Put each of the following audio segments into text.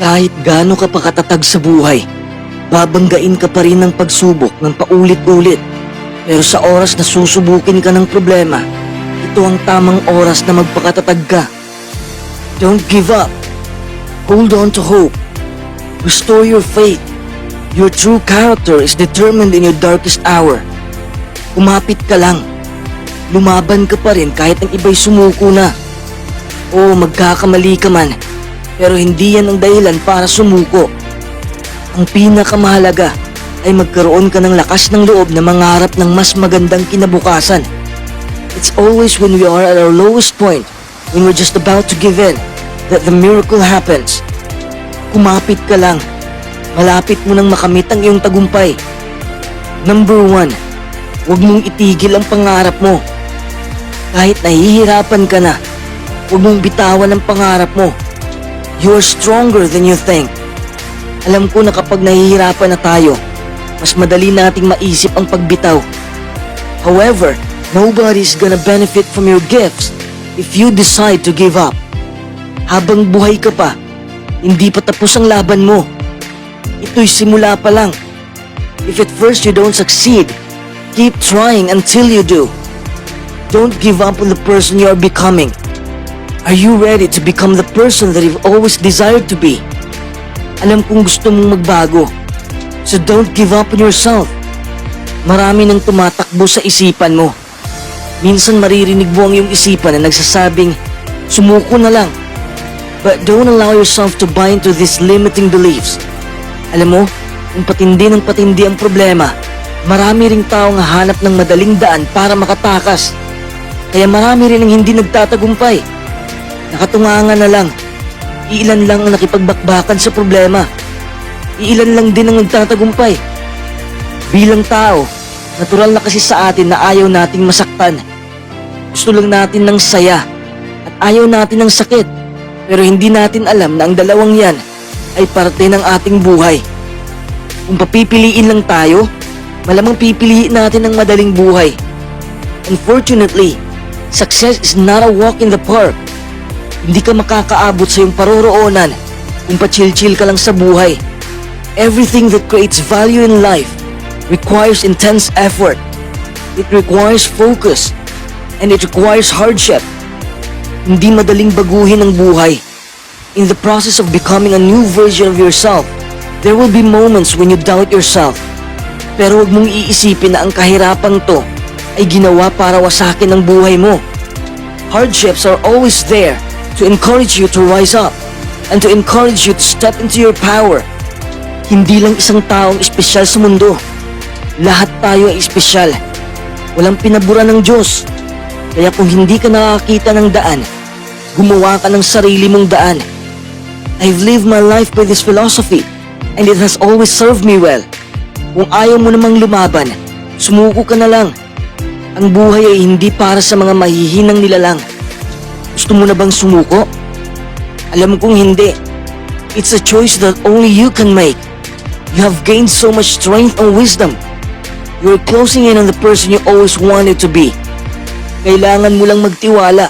Kahit gaano ka pa katatag sa buhay, babanggain ka pa rin ng pagsubok ng paulit-ulit. Pero sa oras na susubukin ka ng problema, ito ang tamang oras na magpakatatag ka. Don't give up. Hold on to hope. Restore your faith. Your true character is determined in your darkest hour. Kumapit ka lang. Lumaban ka pa rin kahit ang iba'y sumuko na. Oo, magkakamali ka man, pero hindi yan ang dahilan para sumuko. Ang pinakamahalaga ay magkaroon ka ng lakas ng loob na mangarap ng mas magandang kinabukasan. It's always when we are at our lowest point, when we're just about to give in, that the miracle happens. Kumapit ka lang. Malapit mo nang makamit ang iyong tagumpay. Number 1, huwag mong itigil ang pangarap mo. Kahit nahihirapan ka na, huwag mong bitawan ang pangarap mo. You are stronger than you think. Alam ko na kapag nahihirapan na tayo, mas madali nating maisip ang pagbitaw. However, nobody's gonna benefit from your gifts if you decide to give up. Habang buhay ka pa, hindi pa tapos ang laban mo. Ito'y simula pa lang. If at first you don't succeed, keep trying until you do. Don't give up on the person you are becoming. Are you ready to become the person that you've always desired to be? Alam kong gusto mong magbago. So don't give up on yourself. Marami nang tumatakbo sa isipan mo. Minsan maririnig mo ang iyong isipan na nagsasabing, sumuko na lang. But don't allow yourself to buy into these limiting beliefs. Alam mo, kung patindi ng patindi ang problema, marami ring taong hahanap ng madaling daan para makatakas. Kaya marami rin ang hindi nagtatagumpay. Nakatungangan na lang. Iilan lang ang nakipagbakbakan sa problema. Iilan lang din ang nagtatagumpay. Bilang tao, natural na kasi sa atin na ayaw nating masaktan. Gusto lang natin ng saya at ayaw natin ng sakit. Pero hindi natin alam na ang dalawang yan ay parte ng ating buhay. Kung papipiliin lang tayo, malamang pipiliin natin ang madaling buhay. Unfortunately, success is not a walk in the park. Hindi ka makakaabot sa iyong paroroonan kung pa-chill-chill ka lang sa buhay. Everything that creates value in life requires intense effort. It requires focus. And it requires hardship. Hindi madaling baguhin ang buhay. In the process of becoming a new version of yourself, there will be moments when you doubt yourself. Pero huwag mong iisipin na ang kahirapang to ay ginawa para wasakin ang buhay mo. Hardships are always there to encourage you to rise up and to encourage you to step into your power. Hindi lang isang taong espesyal sa mundo. Lahat tayo ay espesyal. Walang pinabura ng Diyos. Kaya kung hindi ka nakakita ng daan, gumawa ka ng sarili mong daan. I've lived my life by this philosophy and it has always served me well. Kung ayaw mo namang lumaban, sumuko ka na lang. Ang buhay ay hindi para sa mga mahihinang nilalang. Gusto mo na bang sumuko? Alam kong hindi. It's a choice that only you can make. You have gained so much strength and wisdom. You're closing in on the person you always wanted to be. Kailangan mo lang magtiwala.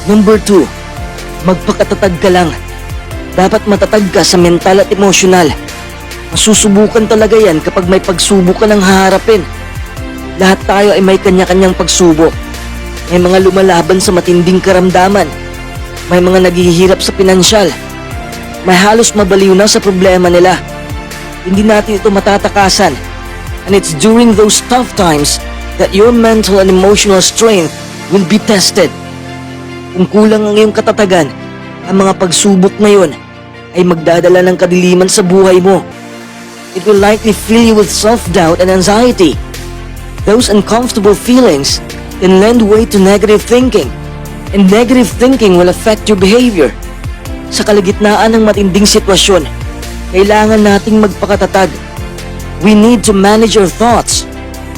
Number 2, magpakatatag ka lang. Dapat matatag ka sa mental at emosyonal. Masusubukan talaga yan kapag may pagsubok ka ng haharapin. Lahat tayo ay may kanya-kanyang pagsubok. May mga lumalaban sa matinding karamdaman. May mga naghihirap sa pinansyal. May halos mabaliw na sa problema nila. Hindi natin ito matatakasan. And it's during those tough times that your mental and emotional strength will be tested. Kung kulang ang iyong katatagan, ang mga pagsubok ngayon ay magdadala ng kadiliman sa buhay mo. It will likely fill you with self-doubt and anxiety. Those uncomfortable feelings can lend way to negative thinking, and negative thinking will affect your behavior. Sa kalagitnaan ng matinding sitwasyon, kailangan nating magpakatatag. We need to manage our thoughts,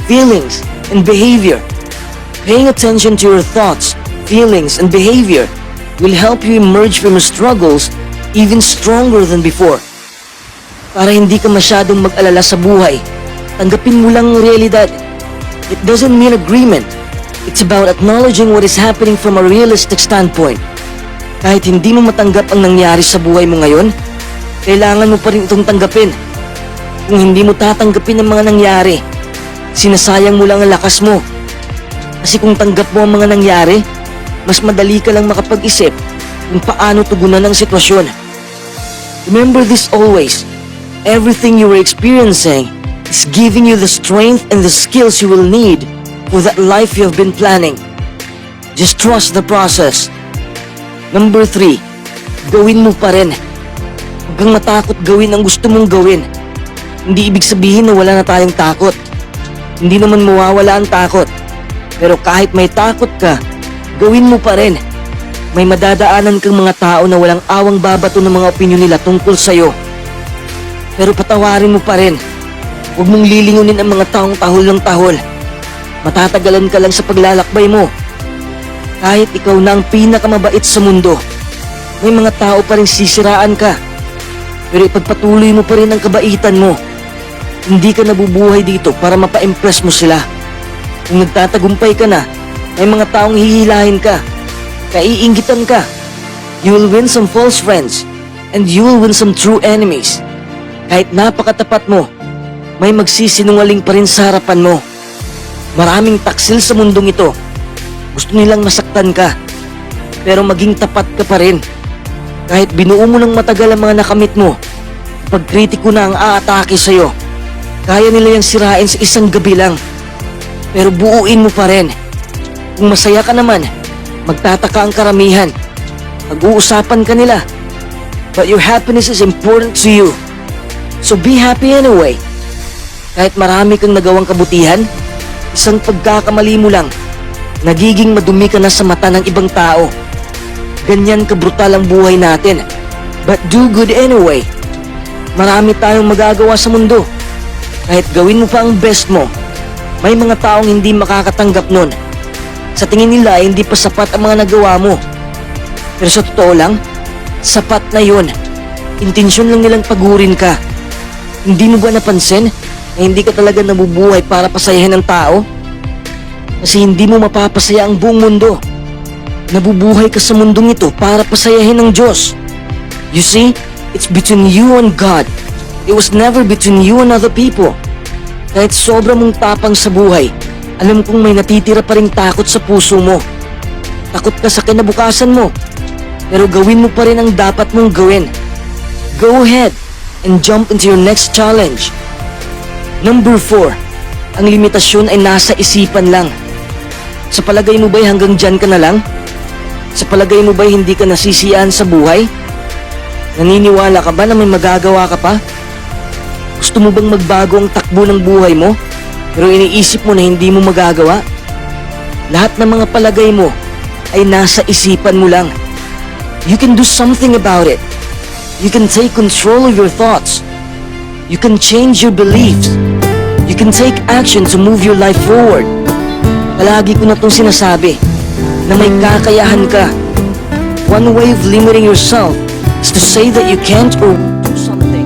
feelings, and behavior. Paying attention to your thoughts, feelings, and behavior will help you emerge from your struggles even stronger than before. Para hindi ka masyadong mag-alala sa buhay, tanggapin mo lang ang realidad. It doesn't mean agreement. It's about acknowledging what is happening from a realistic standpoint. Kahit hindi mo matanggap ang nangyari sa buhay mo ngayon, kailangan mo pa rin itong tanggapin. Kung hindi mo tatanggapin ang mga nangyari, sinasayang mo lang ang lakas mo. Kasi kung tanggap mo ang mga nangyari, mas madali ka lang makapag-isip kung paano tugunan ang sitwasyon. Remember this always. Everything you are experiencing is giving you the strength and the skills you will need for that life you have been planning. Just trust the process. Number 3, gawin mo pa rin. Huwag kang matakot gawin ang gusto mong gawin. Hindi ibig sabihin na wala na tayong takot. Hindi naman mawawala ang takot. Pero kahit may takot ka, gawin mo pa rin. May madadaanan kang mga tao na walang awang babato ng mga opinyon nila tungkol sa'yo. Pero patawarin mo pa rin. Huwag mong lilingunin ang mga taong tahol ng tahol. Matatagalan ka lang sa paglalakbay mo. Kahit ikaw na ang pinakamabait sa mundo, may mga tao pa rin sisiraan ka. Pero ipagpatuloy mo pa rin ang kabaitan mo. Hindi ka nabubuhay dito para mapa-impress mo sila. Kung nagtatagumpay ka na, may mga taong hihilahin ka. Kaiinggitan ka. You will win some false friends and you will win some true enemies. Kahit napakatapat mo, may magsisinungaling pa rin sa harapan mo. Maraming taksil sa mundong ito. Gusto nilang masaktan ka. Pero maging tapat ka pa rin. Kahit binuo mo ng matagal ang mga nakamit mo, pag kritiko na ang aatake sa'yo, kaya nila yung sirain sa isang gabi lang. Pero buuin mo pa rin. Kung masaya ka naman, magtataka ang karamihan. Pag-uusapan ka nila. But your happiness is important to you. So be happy anyway. Kahit marami kang nagawang kabutihan, isang pagkakamali mo lang, nagiging madumi ka na sa mata ng ibang tao. Ganyan kabrutal ang buhay natin. But do good anyway. Marami tayong magagawa sa mundo. Kahit gawin mo pa ang best mo, may mga taong hindi makakatanggap nun. Sa tingin nila ay hindi pa sapat ang mga nagawa mo. Pero sa totoo lang, sapat na yun. Intensyon lang nilang pagurin ka. Hindi mo ba napansin na hindi ka talaga nabubuhay para pasayahin ng tao? Kasi hindi mo mapapasaya ang buong mundo. Nabubuhay ka sa mundong ito para pasayahin ng Diyos. You see, it's between you and God. It was never between you and other people. Kahit sobra mong tapang sa buhay, alam kong may natitira pa ring takot sa puso mo. Takot ka sa kinabukasan mo. Pero gawin mo pa rin ang dapat mong gawin. Go ahead and jump into your next challenge. Number 4, ang limitasyon ay nasa isipan lang. Sa palagay mo ba'y hanggang dyan ka na lang? Sa palagay mo ba'y hindi ka nasisiyahan sa buhay? Naniniwala ka ba na may magagawa ka pa? Gusto mo bang magbago ang takbo ng buhay mo, pero iniisip mo na hindi mo magagawa? Lahat ng mga palagay mo ay nasa isipan mo lang. You can do something about it. You can take control of your thoughts. You can change your beliefs. You can take action to move your life forward. Palagi ko na itong sinasabi na may kakayahan ka. One way of limiting yourself is to say that you can't or won't do something.